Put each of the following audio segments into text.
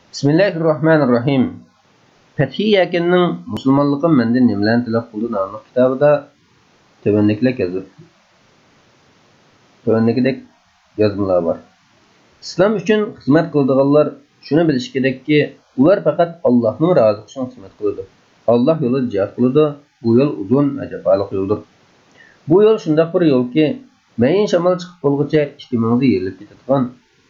Bismillahirrahmanirrahim. Fethi Yakinning Musulmonligim menden nimalarni talab qildi nomli kitobida tövəndikidek yazmalar var. İslam üçün xizmat qildiganlar shuni bilish kerakki, ular faqat Allohning rozi qilishini xizmat qiladi. Alloh yo'lida jihad qiladi. Bu yo'l uzun va jafoliq yo'ldir. Bu yo'l shunday bir yo'lki, mayin shamol chiqib bo'lguncha 2000 yillik ketadigan,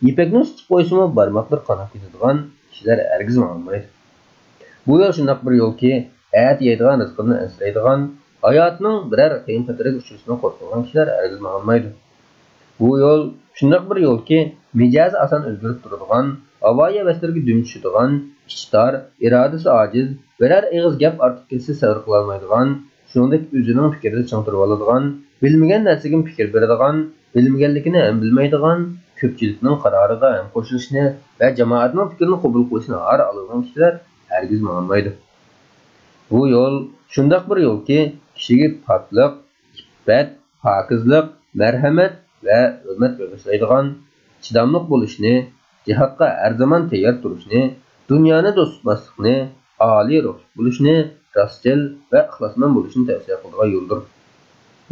ipakni tutib qo'ysimi barmoqlar qanab ketadigan kishilar hargiz olmaydi. Bu yo'l shunday bir yo'lki, ayat yeydigan rizqini asraydigan, hayotining biror qiyin xatarga uchrashidan qo'rqadigan kishilar hargiz olmaydi. Bu yo'l shunday bir yo'lki, mijozi ason o'zgarib turadigan, havoyi vaslarga dum tushadigan, ishtar, irodasi ojiz, biror eg'iz gap ortiq kelsa sabr qila olmaydigan, shuningdek o'zining fikrida changtirib oladigan, bilmagan narsaga fikr beradigan, bilmaganligini ham bilmaydigan, ko'pchilikning qaroriga ham qo'shilishni va jamoatning fikrini qabul qilishni har oladigan kishilar hargiz olmaydi. Bu yo'l shunday bir yo'lki, kishiga poklik, iffat, pokizlik, marhamat va hurmat bag'ishlaydigan, chidamli bo'lishni, jihodga har zamon tayyor turishni, dunyoni do'st tutmaslikni, oliy ruh bo'lishni, rostchil va ixlosmand bo'lishni tavsiya qiladigan yo'ldir.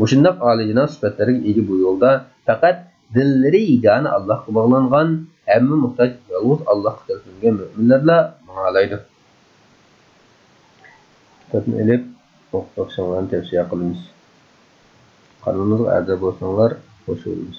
Mushundaq oliyjanob sifatlarga ega bu yo'lda faqat dillari yagona Allohga bog'langan, hamma muhtoj yolg'iz Allohga tavakkallangan mo'minlarla ma'laydi. Kitobni elib o'qishinglarni tavsiya qilamiz. Qanunimizga a'zo bo'lsanglar, xo'sh bo'lamiz.